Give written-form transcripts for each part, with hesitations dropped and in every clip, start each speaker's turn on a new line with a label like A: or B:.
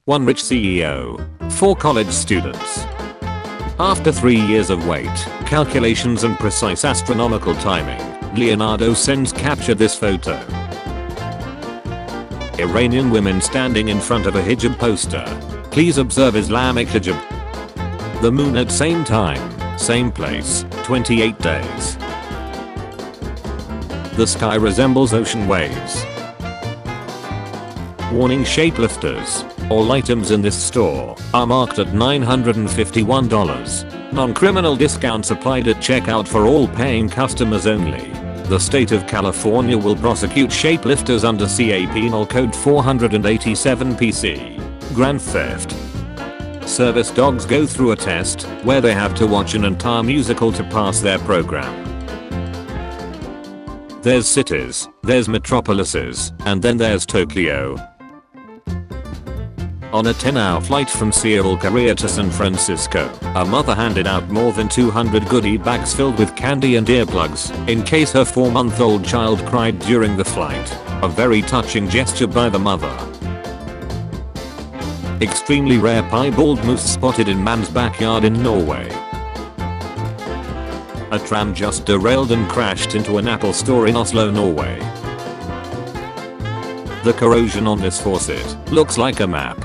A: 1 rich CEO, 4 college students. After 3 years of wait, calculations and precise astronomical timing, Leonardo Sens captured this photo. Iranian women standing in front of a hijab poster. Please observe Islamic hijab. The moon at same time, same place, 28 days. The sky resembles ocean waves. Warning: shapelifters. All items in this store are marked at $951. Non-criminal discounts applied at checkout for all paying customers only. The state of California will prosecute shapelifters under CA Penal Code 487 PC. Grand theft. Service dogs go through a test where they have to watch an entire musical to pass their program. There's cities, there's metropolises, and then there's Tokyo. On a 10-hour flight from Seoul, Korea to San Francisco, a mother handed out more than 200 goodie bags filled with candy and earplugs in case her 4-month-old child cried during the flight. A very touching gesture by the mother. Extremely rare piebald moose spotted in man's backyard in Norway. A tram just derailed and crashed into an Apple store in Oslo, Norway. The corrosion on this faucet looks like a map.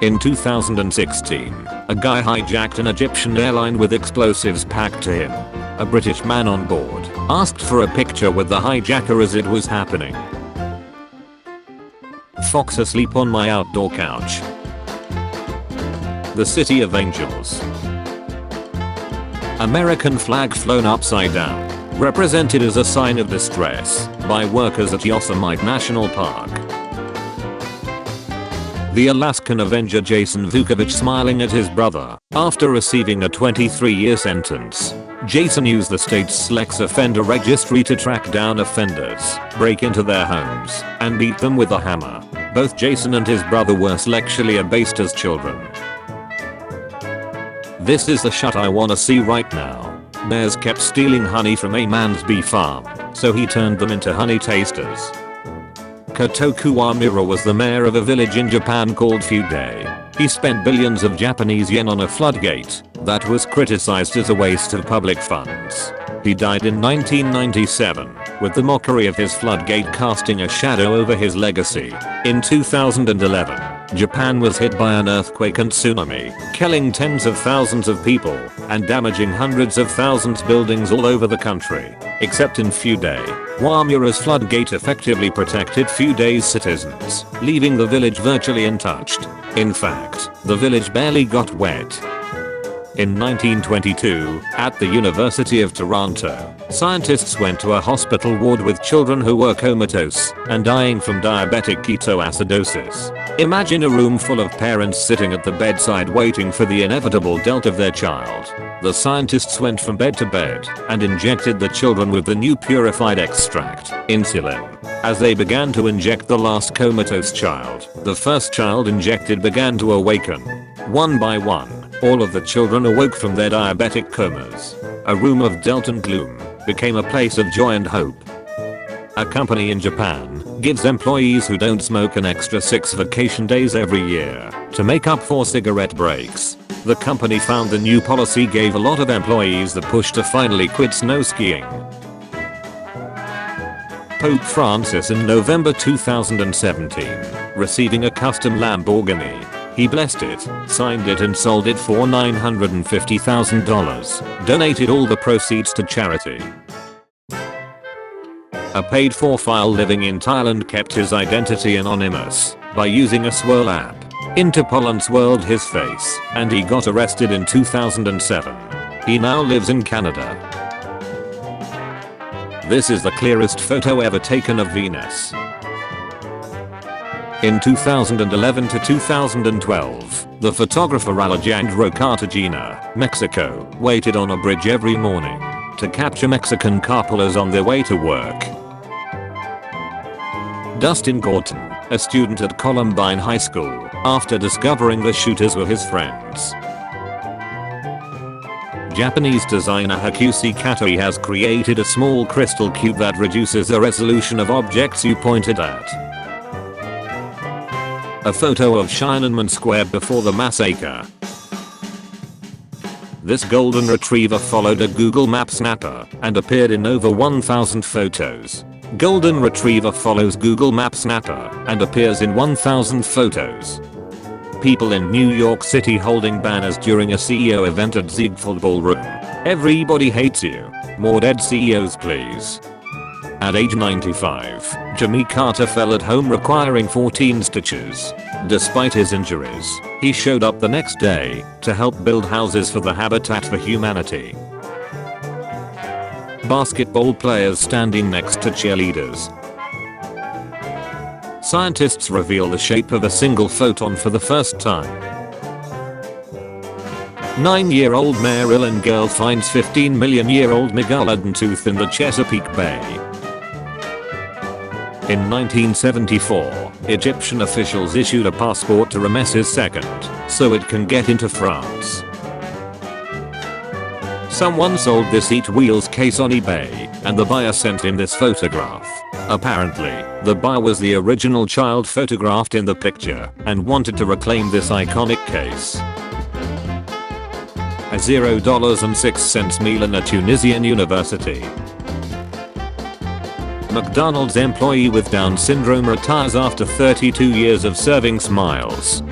A: In 2016, a guy hijacked an Egyptian airline with explosives packed to him. A British man on board asked for a picture with the hijacker as it was happening. Fox asleep on my outdoor couch. The City of Angels. American flag flown upside down, represented as a sign of distress by workers at Yosemite National Park. The Alaskan Avenger Jason Vukovich smiling at his brother after receiving a 23-year sentence. Jason used the state's sex offender registry to track down offenders, break into their homes, and beat them with a hammer. Both Jason and his brother were sexually abused as children. This is the shot I wanna see right now. Bears kept stealing honey from a man's bee farm, so he turned them into honey tasters. Kotoku Amuro was the mayor of a village in Japan called Fudai. He spent billions of Japanese yen on a floodgate that was criticized as a waste of public funds. He died in 1997, with the mockery of his floodgate casting a shadow over his legacy. In 2011, Japan was hit by an earthquake and tsunami, killing tens of thousands of people and damaging hundreds of thousands of buildings all over the country, except in Fudai. Wamura's floodgate effectively protected Fudai's citizens, leaving the village virtually untouched. In fact, the village barely got wet. In 1922, at the University of Toronto, scientists went to a hospital ward with children who were comatose and dying from diabetic ketoacidosis. Imagine a room full of parents sitting at the bedside waiting for the inevitable death of their child. The scientists went from bed to bed and injected the children with the new purified extract, insulin. As they began to inject the last comatose child, the first child injected began to awaken. One by one, all of the children awoke from their diabetic comas. A room of doubt and gloom became a place of joy and hope. A company in Japan gives employees who don't smoke an extra 6 vacation days every year to make up for cigarette breaks. The company found the new policy gave a lot of employees the push to finally quit snow skiing. Pope Francis in November 2017, receiving a custom Lamborghini. He blessed it, signed it and sold it for $950,000, donated all the proceeds to charity. A paid-for file living in Thailand kept his identity anonymous by using a swirl app. Interpol unswirled his face and he got arrested in 2007. He now lives in Canada. This is the clearest photo ever taken of Venus. In 2011 to 2012, the photographer Alejandro Cartagena, Mexico, waited on a bridge every morning to capture Mexican carpoolers on their way to work. Dustin Gorton, a student at Columbine High School, after discovering the shooters were his friends. Japanese designer Hakushi Katori has created a small crystal cube that reduces the resolution of objects you pointed at. A photo of Tiananmen Square before the massacre. This golden retriever followed a Google Maps snapper and appeared in over 1,000 photos. Golden retriever follows Google Maps snapper and appears in 1,000 photos. People in New York City holding banners during a CEO event at Ziegfeld Ballroom. Everybody hates you. More dead CEOs please. At age 95, Jimmy Carter fell at home requiring 14 stitches. Despite his injuries, he showed up the next day to help build houses for the Habitat for Humanity. Basketball players standing next to cheerleaders. Scientists reveal the shape of a single photon for the first time. 9-year-old Maryland girl finds 15-million-year-old megalodon tooth in the Chesapeake Bay. In 1974, Egyptian officials issued a passport to Ramesses II so it can get into France. Someone sold this Eat Wheels case on eBay, and the buyer sent in this photograph. Apparently, the buyer was the original child photographed in the picture and wanted to reclaim this iconic case. A $0.06 meal in a Tunisian university. McDonald's employee with Down syndrome retires after 32 years of serving smiles.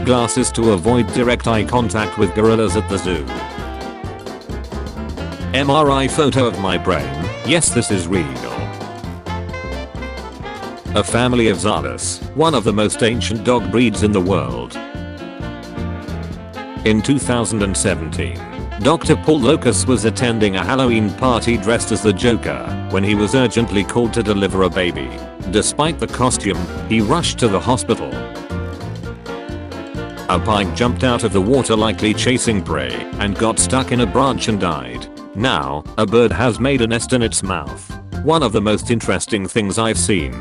A: Glasses to avoid direct eye contact with gorillas at the zoo. MRI photo of my brain. Yes, this is real. A family of Zalas, one of the most ancient dog breeds in the world. In 2017, Dr. Paul Locus was attending a Halloween party dressed as the Joker when he was urgently called to deliver a baby. Despite the costume, he rushed to the hospital. A pike jumped out of the water likely chasing prey and got stuck in a branch and died. Now, a bird has made a nest in its mouth. One of the most interesting things I've seen.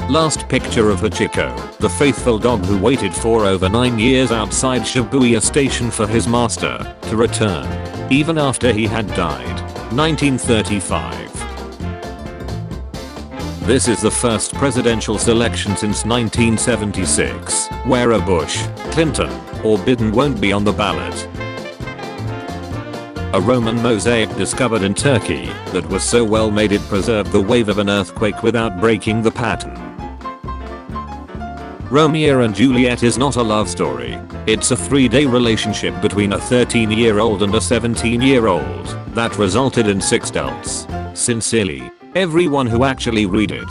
A: Last picture of Hachiko, the faithful dog who waited for over 9 years outside Shibuya station for his master to return, even after he had died. 1935. This is the first presidential selection since 1976 where a Bush, Clinton, or Biden won't be on the ballot. A Roman mosaic discovered in Turkey that was so well made it preserved the wave of an earthquake without breaking the pattern. Romeo and Juliet is not a love story. It's a 3-day relationship between a 13-year-old and a 17-year-old that resulted in 6 adults. Sincerely, everyone who actually read it.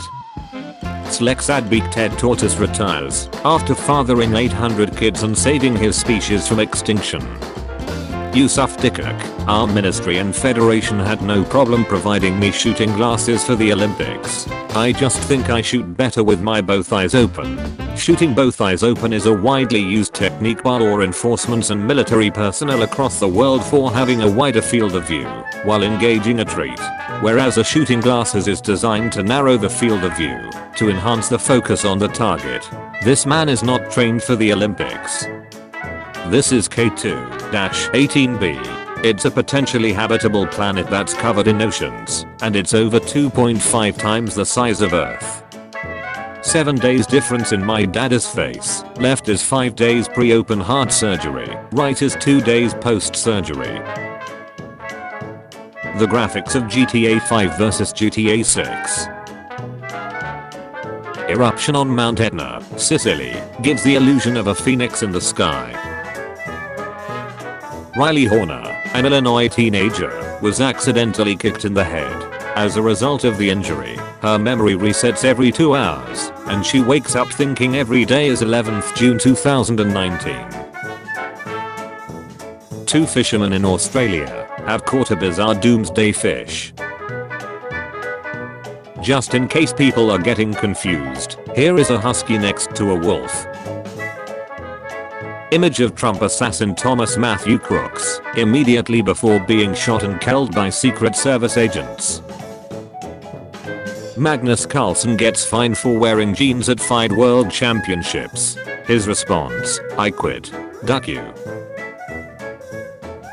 A: Slexadbeak Ted Tortoise retires after fathering 800 kids and saving his species from extinction. Yusuf Dikak, our ministry and federation had no problem providing me shooting glasses for the Olympics. I just think I shoot better with my both eyes open. Shooting both eyes open is a widely used technique by law enforcement and military personnel across the world for having a wider field of view while engaging a treat, whereas a shooting glasses is designed to narrow the field of view to enhance the focus on the target. This man is not trained for the Olympics. This is K2-18b. It's a potentially habitable planet that's covered in oceans, and it's over 2.5 times the size of Earth. 7 days difference in my dad's face. Left is 5 days pre-open heart surgery, right is 2 days post-surgery. The graphics of GTA 5 versus GTA 6. Eruption on Mount Etna, Sicily, gives the illusion of a phoenix in the sky. Riley Horner, an Illinois teenager, was accidentally kicked in the head. As a result of the injury, her memory resets every 2 hours, and she wakes up thinking every day is 11th June 2019. 2 fishermen in Australia have caught a bizarre doomsday fish. Just in case people are getting confused, here is a husky next to a wolf. Image of Trump assassin Thomas Matthew Crooks immediately before being shot and killed by Secret Service agents. Magnus Carlsen gets fined for wearing jeans at Fight World Championships. His response, "I quit. Duck you."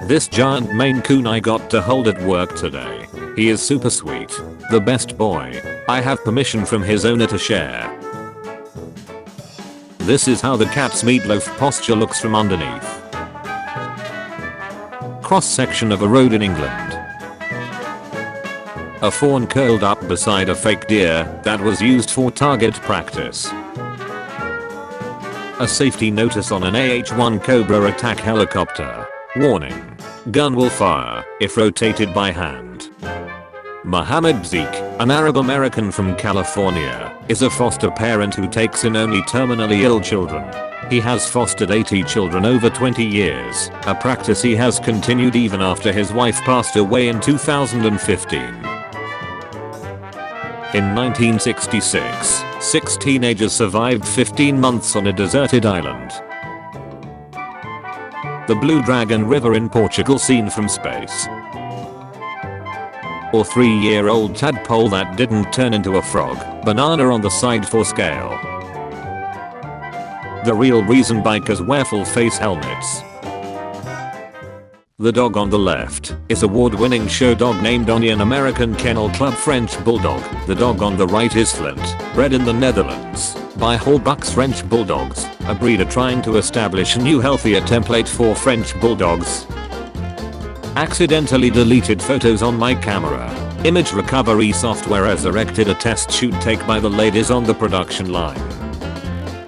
A: This giant Maine Coon I got to hold at work today. He is super sweet. The best boy. I have permission from his owner to share. This is how the cat's meatloaf posture looks from underneath. Cross section of a road in England. A fawn curled up beside a fake deer that was used for target practice. A safety notice on an AH-1 Cobra attack helicopter. Warning. Gun will fire if rotated by hand. Mohammed Bzik, an Arab American from California, is a foster parent who takes in only terminally ill children. He has fostered 80 children over 20 years, a practice he has continued even after his wife passed away in 2015. In 1966, 6 teenagers survived 15 months on a deserted island. The Blue Dragon River in Portugal seen from space. Or 3-year-old tadpole that didn't turn into a frog, banana on the side for scale. The real reason bikers wear full face helmets. The dog on the left is award-winning show dog named Onion American Kennel Club French Bulldog. The dog on the right is Flint, bred in the Netherlands by Holbucks French Bulldogs, a breeder trying to establish a new healthier template for French Bulldogs. Accidentally deleted photos on my camera. Image recovery software resurrected a test shoot take by the ladies on the production line.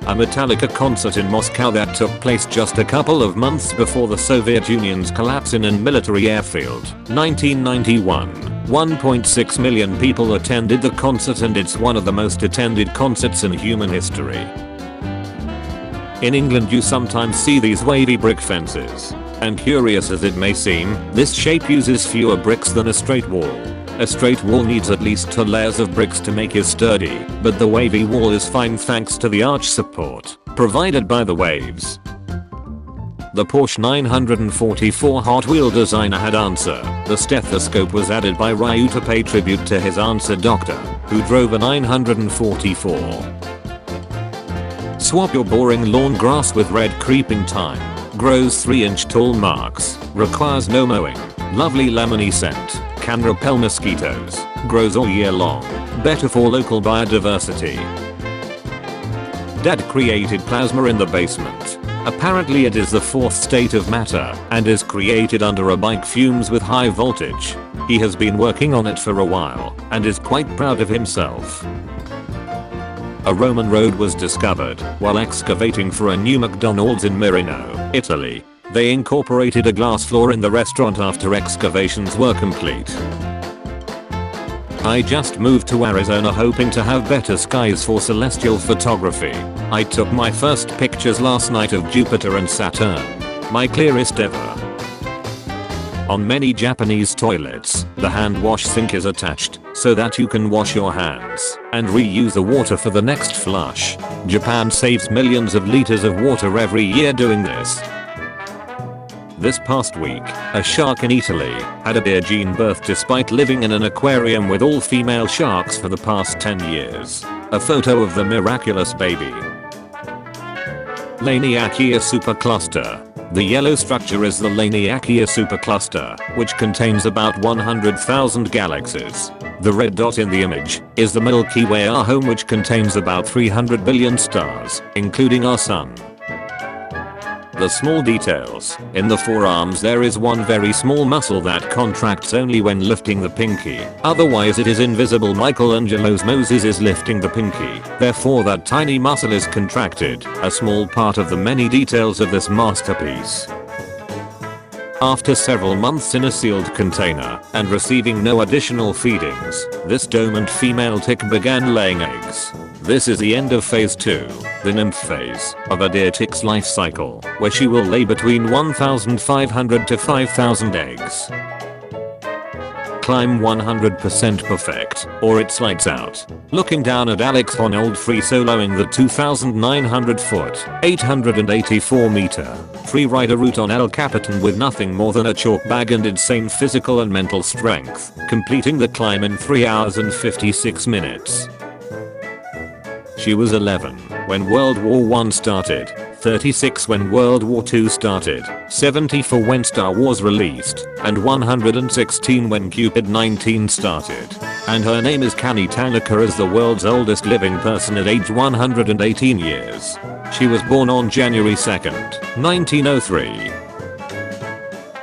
A: A Metallica concert in Moscow that took place just a couple of months before the Soviet Union's collapse in a military airfield. 1991. 1.6 million people attended the concert and it's one of the most attended concerts in human history. In England you sometimes see these wavy brick fences. And curious as it may seem, this shape uses fewer bricks than a straight wall. A straight wall needs at least 2 layers of bricks to make it sturdy, but the wavy wall is fine thanks to the arch support provided by the waves. The Porsche 944 Hot Wheel designer had answer. The stethoscope was added by Ryu to pay tribute to his answer doctor, who drove a 944. Swap your boring lawn grass with red creeping thyme. Grows 3-inch tall marks. Requires no mowing. Lovely lemony scent. Can repel mosquitoes. Grows all year long. Better for local biodiversity. Dad created plasma in the basement. Apparently it is the 4th state of matter and is created under a bike fumes with high voltage. He has been working on it for a while and is quite proud of himself. A Roman road was discovered while excavating for a new McDonald's in Mirano, Italy. They incorporated a glass floor in the restaurant after excavations were complete. I just moved to Arizona hoping to have better skies for celestial photography. I took my first pictures last night of Jupiter and Saturn. My clearest ever. On many Japanese toilets, the hand wash sink is attached so that you can wash your hands and reuse the water for the next flush. Japan saves millions of liters of water every year doing this. This past week, a shark in Italy had a virgin birth despite living in an aquarium with all female sharks for the past 10 years. A photo of the miraculous baby. Laniakea supercluster. The yellow structure is the Laniakea supercluster, which contains about 100,000 galaxies. The red dot in the image is the Milky Way, our home, which contains about 300 billion stars, including our sun. The small details. In the forearms there is one very small muscle that contracts only when lifting the pinky. Otherwise it is invisible. Michelangelo's Moses is lifting the pinky. Therefore that tiny muscle is contracted. A small part of the many details of this masterpiece. After several months in a sealed container and receiving no additional feedings, this dormant female tick began laying eggs. This is the end of phase 2, the nymph phase, of a deer tick's life cycle, where she will lay between 1,500 to 5,000 eggs. Climb 100% perfect, or it's lights out. Looking down at Alex Honnold free soloing the 2,900 foot, 884 meter, free rider route on El Capitan with nothing more than a chalk bag and insane physical and mental strength, completing the climb in 3 hours and 56 minutes. She was 11 when World War I started, 36 when World War II started, 74 when Star Wars released, and 116 when Cupid 19 started. And her name is Kani Tanaka as the world's oldest living person at age 118 years. She was born on January 2nd, 1903.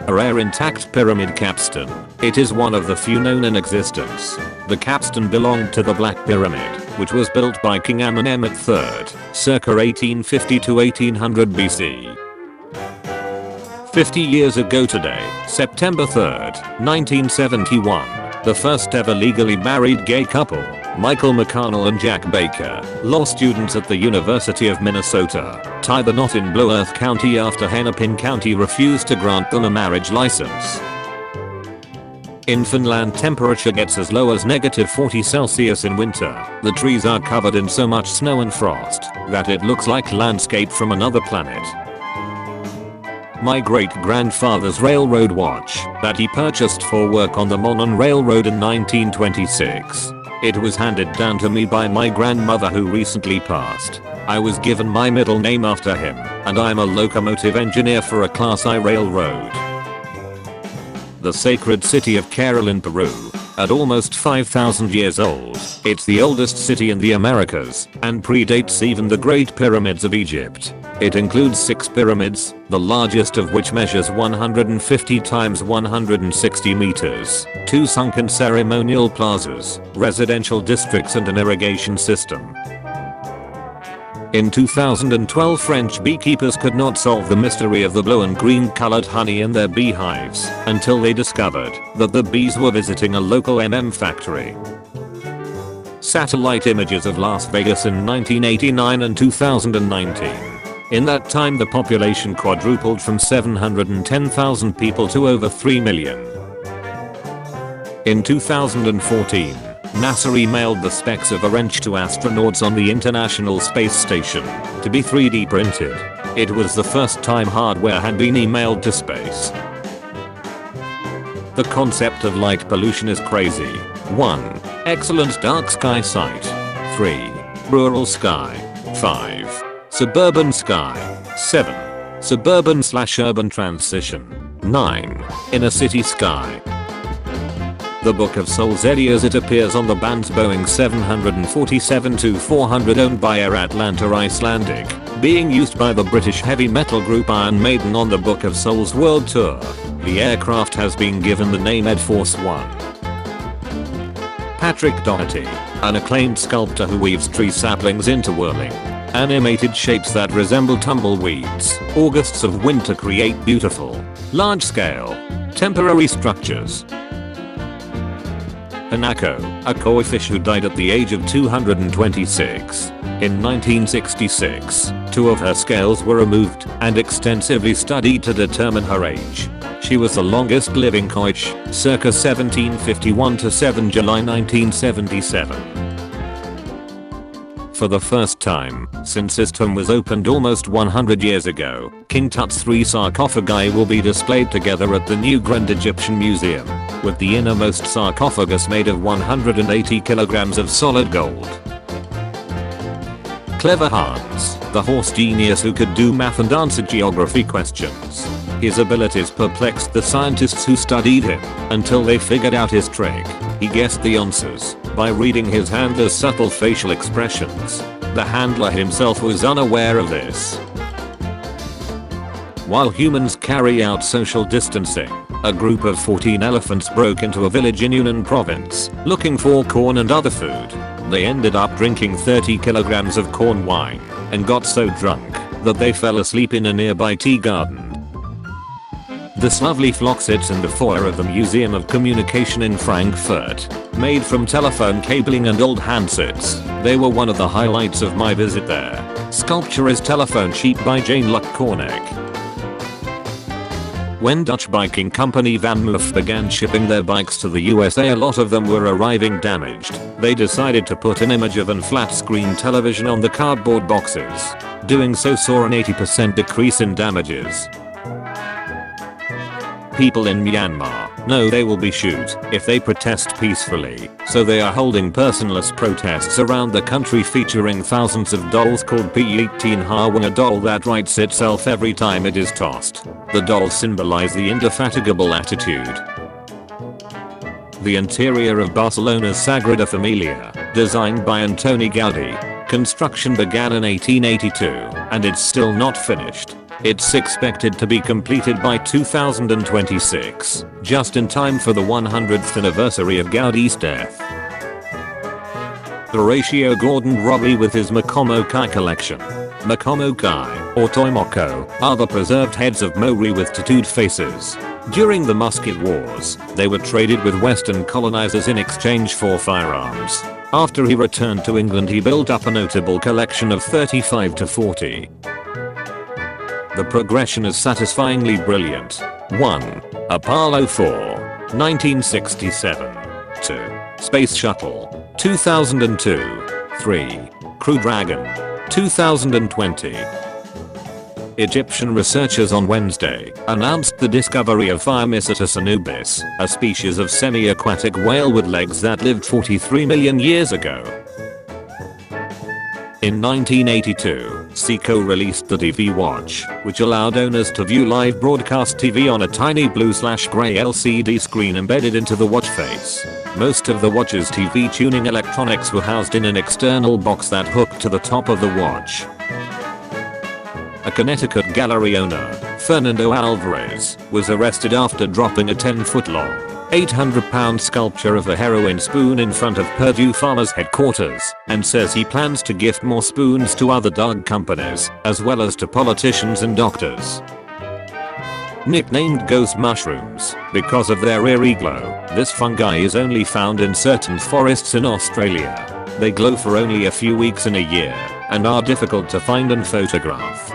A: A rare intact pyramid capstone. It is one of the few known in existence. The capstone belonged to the Black Pyramid, which was built by King Amenemhet III, circa 1850 to 1800 BC. 50 years ago today, September 3rd, 1971, the first ever legally married gay couple, Michael McConnell and Jack Baker, law students at the University of Minnesota, tied the knot in Blue Earth County after Hennepin County refused to grant them a marriage license. In Finland, temperature gets as low as -40°C in winter. The trees are covered in so much snow and frost that it looks like landscape from another planet. My great-grandfather's railroad watch that he purchased for work on the Monon Railroad in 1926. It was handed down to me by my grandmother who recently passed. I was given my middle name after him, and I'm a locomotive engineer for a Class I railroad. The sacred city of Caral in Peru, at almost 5,000 years old, it's the oldest city in the Americas, and predates even the Great Pyramids of Egypt. It includes 6 pyramids, the largest of which measures 150 times 160 meters, 2 sunken ceremonial plazas, residential districts and an irrigation system. In 2012, French beekeepers could not solve the mystery of the blue and green colored honey in their beehives until they discovered that the bees were visiting a local factory. Satellite images of Las Vegas in 1989 and 2019. In that time the population quadrupled from 710,000 people to over 3 million. In 2014, NASA emailed the specs of a wrench to astronauts on the International Space Station to be 3D printed. It was the first time hardware had been emailed to space. The concept of light pollution is crazy. 1. Excellent dark sky sight. 3. Rural sky. 5. Suburban sky. 7. Suburban/urban transition. 9. Inner city sky. The Book of Souls Eddie as it appears on the band's Boeing 747-400 owned by Air Atlanta Icelandic, being used by the British heavy metal group Iron Maiden on the Book of Souls World Tour. The aircraft has been given the name Ed Force One. Patrick Doherty, an acclaimed sculptor who weaves tree saplings into whirling, animated shapes that resemble tumbleweeds. Augusts of winter create beautiful, large-scale, temporary structures. Hanako, a koi fish who died at the age of 226. In 1966, 2 of her scales were removed and extensively studied to determine her age. She was the longest living koi fish, circa 1751 to 7 July 1977. For the first time since this tomb was opened almost 100 years ago, King Tut's 3 sarcophagi will be displayed together at the New Grand Egyptian Museum, with the innermost sarcophagus made of 180 kilograms of solid gold. Clever Hans, the horse genius who could do math and answer geography questions. His abilities perplexed the scientists who studied him until they figured out his trick. He guessed the answers by reading his handler's subtle facial expressions. The handler himself was unaware of this. While humans carry out social distancing, a group of 14 elephants broke into a village in Yunnan province, looking for corn and other food. They ended up drinking 30 kilograms of corn wine, and got so drunk that they fell asleep in a nearby tea garden. This lovely flock sits in the foyer of the Museum of Communication in Frankfurt. Made from telephone cabling and old handsets, they were one of the highlights of my visit there. Sculpture is Telephone Sheep by Jane Luck Corneck. When Dutch biking company Van Moof began shipping their bikes to the USA, a lot of them were arriving damaged. They decided to put an image of an flat screen television on the cardboard boxes. Doing so saw an 80% decrease in damages. People in Myanmar No, they will be shoot if they protest peacefully. So they are holding personless protests around the country featuring thousands of dolls called P18 Hawang, a doll that writes itself every time it is tossed. The dolls symbolize the indefatigable attitude. The interior of Barcelona's Sagrada Familia, designed by Antoni Gaudi. Construction began in 1882, and it's still not finished. It's expected to be completed by 2026, just in time for the 100th anniversary of Gaudi's death. Horatio Gordon Robbie with his Mokomokai collection. Mokomokai, or Toimoko, are the preserved heads of Maori with tattooed faces. During the Musket Wars, they were traded with Western colonizers in exchange for firearms. After he returned to England, he built up a notable collection of 35 to 40. The progression is satisfyingly brilliant. 1. Apollo 4, 1967. 2. Space Shuttle, 2002. 3. Crew Dragon, 2020. Egyptian researchers on Wednesday announced the discovery of Phyllomicetus anubis, a species of semi-aquatic whale with legs that lived 43 million years ago. In 1982, Seiko released the TV Watch, which allowed owners to view live broadcast TV on a tiny blue/grey LCD screen embedded into the watch face. Most of the watch's TV tuning electronics were housed in an external box that hooked to the top of the watch. A Connecticut gallery owner, Fernando Alvarez, was arrested after dropping a 10-foot-long, 800-pound sculpture of a heroin spoon in front of Purdue Pharma's headquarters, and says he plans to gift more spoons to other drug companies, as well as to politicians and doctors. Nicknamed ghost mushrooms because of their eerie glow, this fungi is only found in certain forests in Australia. They glow for only a few weeks in a year, and are difficult to find and photograph.